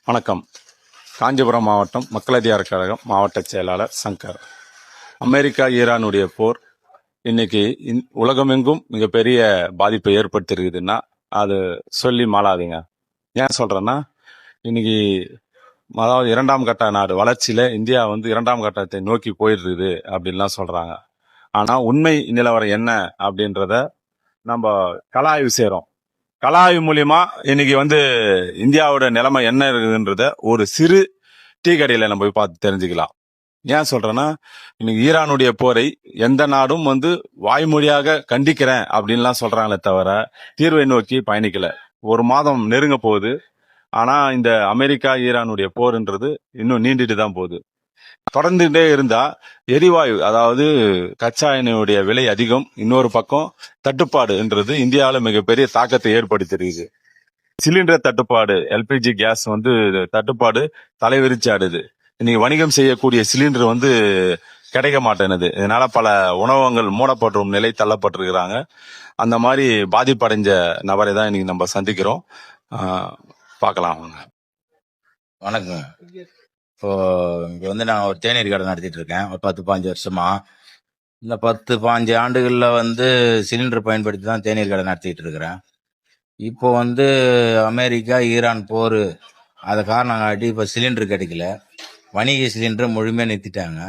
வணக்கம். காஞ்சிபுரம் மாவட்டம் மக்களதிகார கழகம் மாவட்ட செயலாளர் சங்கர். அமெரிக்கா ஈரானுடைய போர் இன்னைக்கு உலகமெங்கும் மிகப்பெரிய பாதிப்பை ஏற்படுத்திருக்குதுன்னா அது சொல்லி மாளாதுங்க. ஏன் சொல்றேன்னா, இன்னைக்கு அதாவது இரண்டாம் கட்ட நாடு வளர்ச்சியில இந்தியா இரண்டாம் கட்டத்தை நோக்கி போயிடுது அப்படின்லாம் சொல்றாங்க. ஆனா உண்மை நிலவரம் என்ன அப்படின்றத நம்ம கலாய்வு செய்றோம். கலாய்வு மூலியமா இன்னைக்கு இந்தியாவோட நிலைமை என்ன இருக்குதுன்றத ஒரு சிறு டீ கடையில நம்ம போய் பார்த்து தெரிஞ்சுக்கலாம். ஏன் சொல்றேன்னா, இன்னைக்கு ஈரானுடைய போரை எந்த நாடும் வாய்மொழியாக கண்டிக்கிறேன் அப்படின்லாம் சொல்றாங்களே தவிர தீர்வை நோக்கி பயணிக்கல. ஒரு மாதம் நெருங்க போகுது. ஆனா இந்த அமெரிக்கா ஈரானுடைய போர்ன்றது இன்னும் நீண்டுட்டு தான் போகுது. தொடர்ந்துட்டே இருந்தா எரிவாயு அதாவது கச்சா எண்ணெயுடைய விலை அதிகம், இன்னொரு பக்கம் தட்டுப்பாடுன்றது இந்தியாவில் மிகப்பெரிய தாக்கத்தை ஏற்படுத்திருக்கு. சிலிண்டர் தட்டுப்பாடு, எல்பிஜி கேஸ் தட்டுப்பாடு தலைவிரிச்சு ஆடுது. இன்னைக்கு வணிகம் செய்யக்கூடிய சிலிண்டர் கிடைக்க மாட்டேனுது. இதனால பல உணவகங்கள் மூடப்படும் நிலை தள்ளப்பட்டிருக்கிறாங்க. அந்த மாதிரி பாதிப்படைஞ்ச நபரை தான் இன்னைக்கு நம்ம சந்திக்கிறோம். பார்க்கலாம். வணக்கம். இப்போ இங்க நான் ஒரு தேநீர் கடை நடத்திட்டு இருக்கேன் ஒரு 10-15 வருஷமா. இந்த 10-15 ஆண்டுகள்ல சிலிண்டர் பயன்படுத்தி தான் தேநீர் கடை நடத்திட்டு இருக்கிறேன். இப்போ அமெரிக்கா ஈரான் போர் அதை காரணம் காட்டி இப்போ சிலிண்டர் கிடைக்கல. வணிக சிலிண்டர் முழுமையாக நிறுத்திட்டாங்க.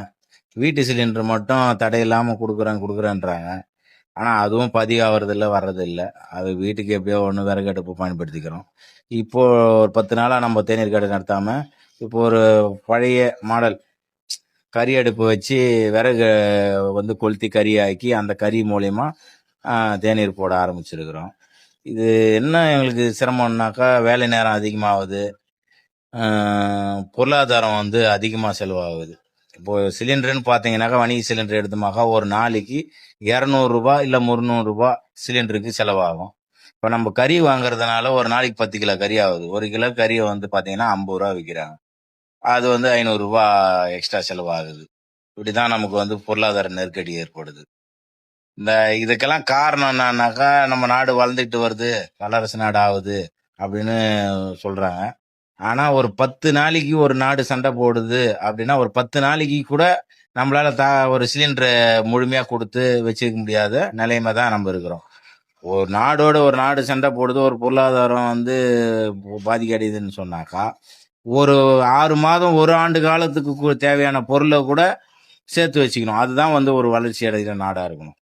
வீட்டு சிலிண்டர் மட்டும் தடையில்லாமல் கொடுக்குறேன்றாங்க. ஆனால் அதுவும் பதிவாகிறதில்ல, வர்றதில்லை. அது வீட்டுக்கு எப்படியோ ஒன்று விறகு அடுப்பு பயன்படுத்திக்கிறோம். இப்போ ஒரு 10 நாளாக நம்ம தேநீர் கடை நடத்தாமல் இப்போ ஒரு பழைய மாடல் கறி அடுப்பு வச்சு விறகு கொளுத்தி கறியாக்கி அந்த கறி மூலயமா தேநீர் போட ஆரம்பிச்சிருக்கிறோம். இது என்ன எங்களுக்கு சிரமம்னாக்கா, வேலை நேரம் அதிகமாகுது, பொருளாதாரம் அதிகமாக செலவாகுது. இப்போ சிலிண்டர்னு பார்த்தீங்கன்னாக்கா, வணிக சிலிண்டர் எடுத்தோமாக்கா ஒரு நாளைக்கு 200 ரூபா இல்லை 300 ரூபா சிலிண்டருக்கு செலவாகும். இப்போ நம்ம கறி வாங்குறதுனால ஒரு நாளைக்கு 10 கிலோ கறி ஆகுது. 1 கிலோ கறியை பார்த்தீங்கன்னா 50 ரூபா விற்கிறாங்க. அது 500 ரூபா எக்ஸ்ட்ரா செலவாகுது. இப்படிதான் நமக்கு பொருளாதார நெருக்கடி ஏற்படுது. இதுக்கெல்லாம் காரணம் என்னன்னாக்கா, நம்ம நாடு வளர்ந்துட்டு வருது, வல்லரசு நாடு ஆகுது அப்படின்னு சொல்றாங்க. ஆனா ஒரு 10 நாளைக்கு ஒரு நாடு சண்டை போடுது அப்படின்னா, ஒரு 10 நாளைக்கு கூட நம்மளால ஒரு சிலிண்டரை முழுமையா கொடுத்து வச்சுக்க முடியாத நிலைமை தான் நம்ம இருக்கிறோம். ஒரு நாடோட ஒரு நாடு சண்டை போடுது, ஒரு பொருளாதாரம் பாதிக்கடையுதுன்னு சொன்னாக்கா, ஒரு 6 மாதம் 1 ஆண்டு காலத்துக்கு தேவையான பொருளை கூட சேர்த்து வச்சுக்கணும். அதுதான் ஒரு வளர்ச்சி அடைகிற நாடா இருக்கணும்.